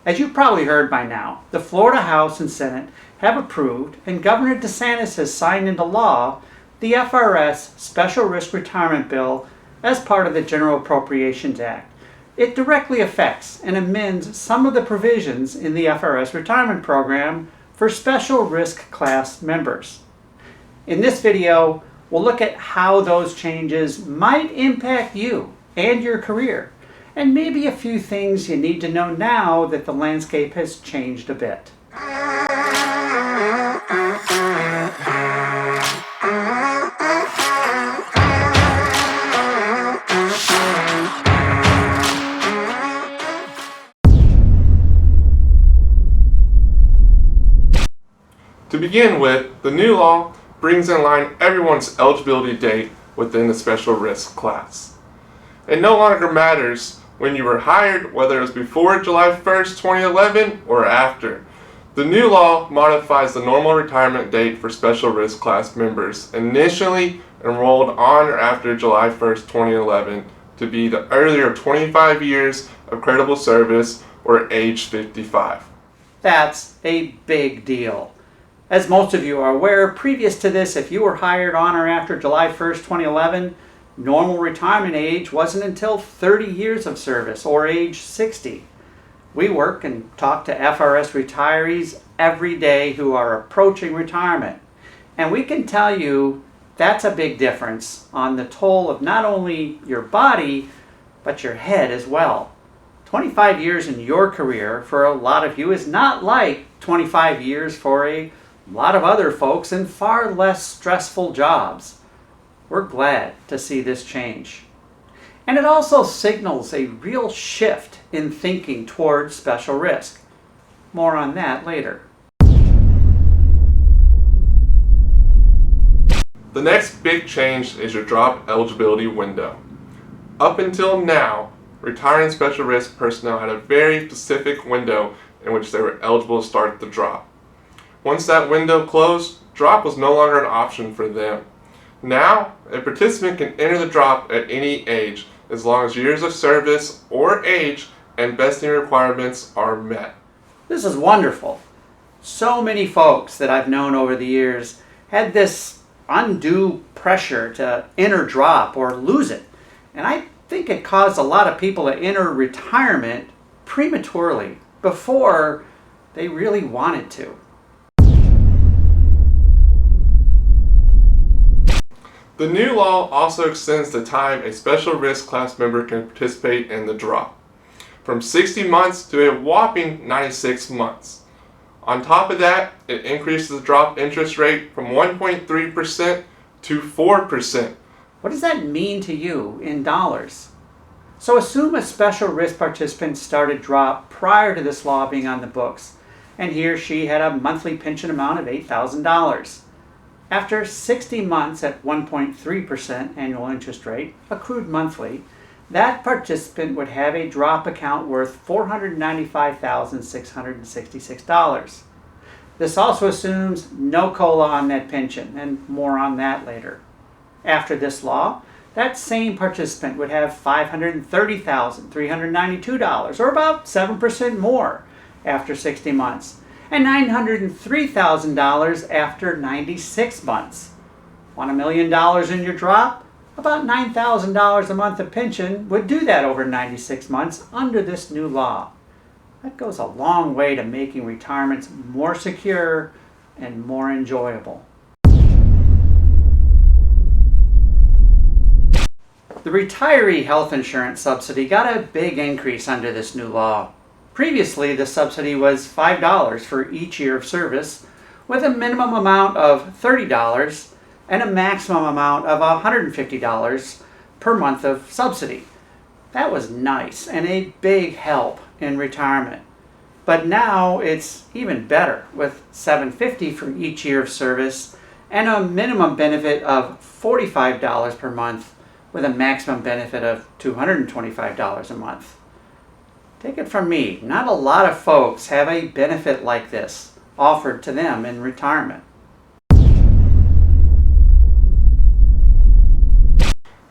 As you've probably heard by now, the Florida House and Senate have approved, and Governor DeSantis has signed into law, the FRS Special Risk Retirement Bill as part of the General Appropriations Act. It directly affects and amends some of the provisions in the FRS retirement program for special risk class members. In this video, we'll look at how those changes might impact you and your career, and maybe a few things you need to know now that the landscape has changed a bit. To begin with, the new law brings in line everyone's eligibility date within the special risk class. It no longer matters when you were hired, whether it was before July 1st, 2011 or after. The new law modifies the normal retirement date for special risk class members initially enrolled on or after July 1st, 2011 to be the earlier 25 years of creditable service or age 55. That's a big deal. As most of you are aware, previous to this, if you were hired on or after July 1st, 2011, normal retirement age wasn't until 30 years of service, or age 60. We work and talk to FRS retirees every day who are approaching retirement, and we can tell you that's a big difference on the toll of not only your body, but your head as well. 25 years in your career for a lot of you is not like 25 years for a lot of other folks in far less stressful jobs. We're glad to see this change. And it also signals a real shift in thinking towards special risk. More on that later. The next big change is your drop eligibility window. Up until now, retiring special risk personnel had a very specific window in which they were eligible to start the drop. Once that window closed, drop was no longer an option for them. Now, a participant can enter the drop at any age, as long as years of service or age and vesting requirements are met. This is wonderful. So many folks that I've known over the years had this undue pressure to enter drop or lose it. And I think it caused a lot of people to enter retirement prematurely, before they really wanted to. The new law also extends the time a special risk class member can participate in the drop, from 60 months to a whopping 96 months. On top of that, it increases the drop interest rate from 1.3% to 4%. What does that mean to you in dollars? So assume a special risk participant started drop prior to this law being on the books, and he or she had a monthly pension amount of $8,000. After 60 months at 1.3% annual interest rate, accrued monthly, that participant would have a drop account worth $495,666. This also assumes no COLA on that pension, and more on that later. After this law, that same participant would have $530,392, or about 7% more after 60 months. And $903,000 after 96 months. Want $1 million in your drop? About $9,000 a month of pension would do that over 96 months under this new law. That goes a long way to making retirements more secure and more enjoyable. The retiree health insurance subsidy got a big increase under this new law. Previously, the subsidy was $5 for each year of service, with a minimum amount of $30 and a maximum amount of $150 per month of subsidy. That was nice and a big help in retirement. But now it's even better, with $750 for each year of service and a minimum benefit of $45 per month with a maximum benefit of $225 a month. Take it from me, not a lot of folks have a benefit like this offered to them in retirement.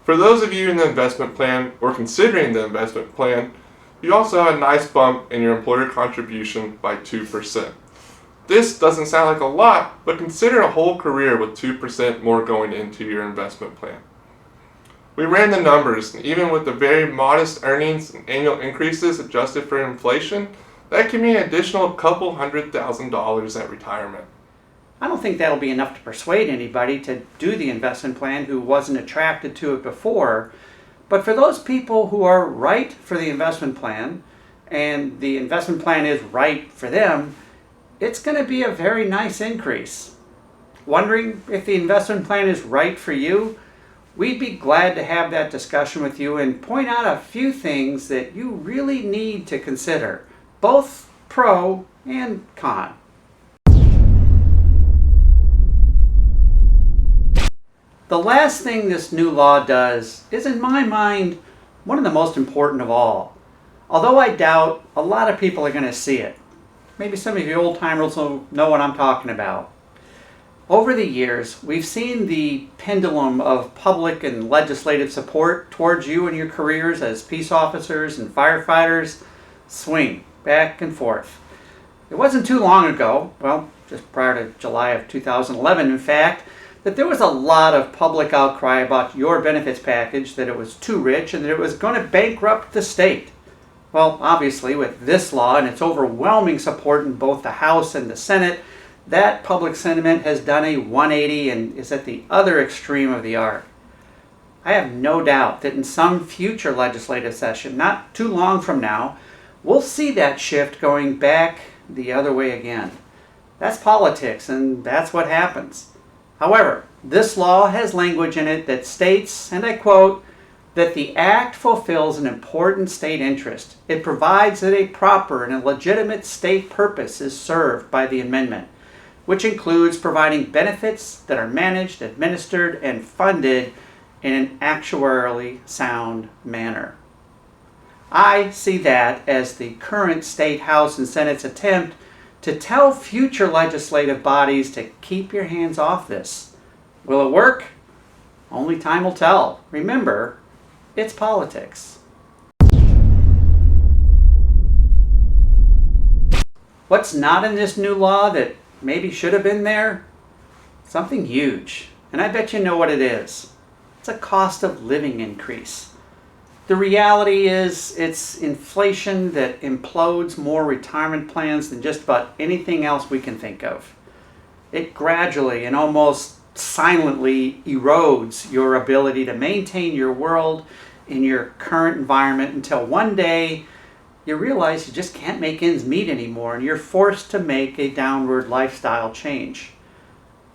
For those of you in the investment plan or considering the investment plan, You also have a nice bump in your employer contribution by 2%. This doesn't sound like a lot, but consider a whole career with 2% more going into your investment plan. We ran the numbers, and even with the very modest earnings and annual increases adjusted for inflation, that can mean an additional couple $100,000 at retirement. I don't think that'll be enough to persuade anybody to do the investment plan who wasn't attracted to it before. But for those people who are right for the investment plan, and the investment plan is right for them, it's going to be a very nice increase. Wondering if the investment plan is right for you? We'd be glad to have that discussion with you and point out a few things that you really need to consider, both pro and con. The last thing this new law does is, in my mind, one of the most important of all. Although I doubt a lot of people are going to see it. Maybe some of you old timers will know what I'm talking about. Over the years, we've seen the pendulum of public and legislative support towards you and your careers as peace officers and firefighters swing back and forth. It wasn't too long ago, well, just prior to July of 2011, in fact, that there was a lot of public outcry about your benefits package, that it was too rich and that it was going to bankrupt the state. Well, obviously, with this law and its overwhelming support in both the House and the Senate, that public sentiment has done a 180 and is at the other extreme of the arc. I have no doubt that in some future legislative session, not too long from now, we'll see that shift going back the other way again. That's politics, and that's what happens. However, this law has language in it that states, and I quote, that the Act fulfills an important state interest. It provides that a proper and a legitimate state purpose is served by the amendment, which includes providing benefits that are managed, administered, and funded in an actuarially sound manner. I see that as the current State House and Senate's attempt to tell future legislative bodies to keep your hands off this. Will it work? Only time will tell. Remember, it's politics. What's not in this new law that maybe should have been there? Something huge, and I bet you know what it is. It's a cost of living increase. The reality is it's inflation that implodes more retirement plans than just about anything else we can think of. It gradually and almost silently erodes your ability to maintain your world in your current environment until one day you realize you just can't make ends meet anymore and you're forced to make a downward lifestyle change.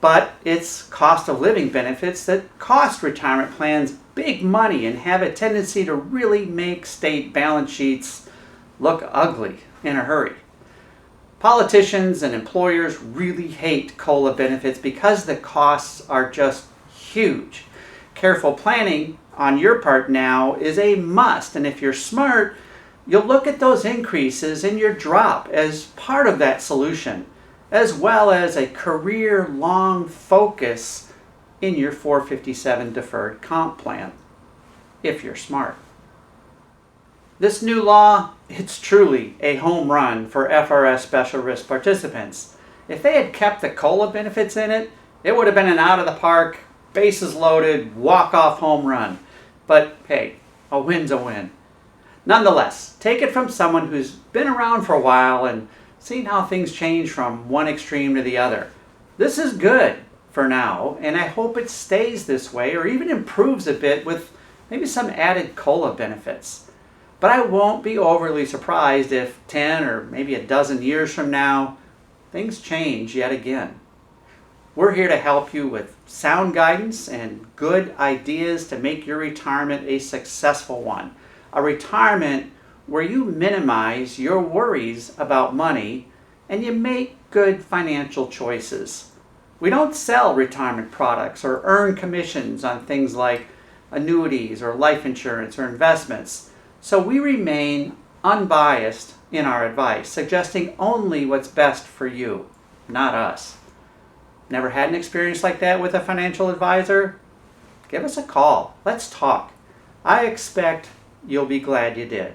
But it's cost of living benefits that cost retirement plans big money and have a tendency to really make state balance sheets look ugly in a hurry. Politicians and employers really hate COLA benefits because the costs are just huge. Careful planning on your part now is a must, and if you're smart, you'll look at those increases in your drop as part of that solution, as well as a career-long focus in your 457 deferred comp plan, if you're smart. This new law, it's truly a home run for FRS Special Risk participants. If they had kept the COLA benefits in it, it would have been an out-of-the-park, bases loaded, walk-off home run. But hey, a win's a win. Nonetheless, take it from someone who's been around for a while and seen how things change from one extreme to the other. This is good for now, and I hope it stays this way or even improves a bit with maybe some added COLA benefits. But I won't be overly surprised if 10 or maybe a dozen years from now, things change yet again. We're here to help you with sound guidance and good ideas to make your retirement a successful one. A retirement where you minimize your worries about money and you make good financial choices. We don't sell retirement products or earn commissions on things like annuities or life insurance or investments. So we remain unbiased in our advice, suggesting only what's best for you, not us. Never had an experience like that with a financial advisor? Give us a call. Let's talk. I expect you'll be glad you did.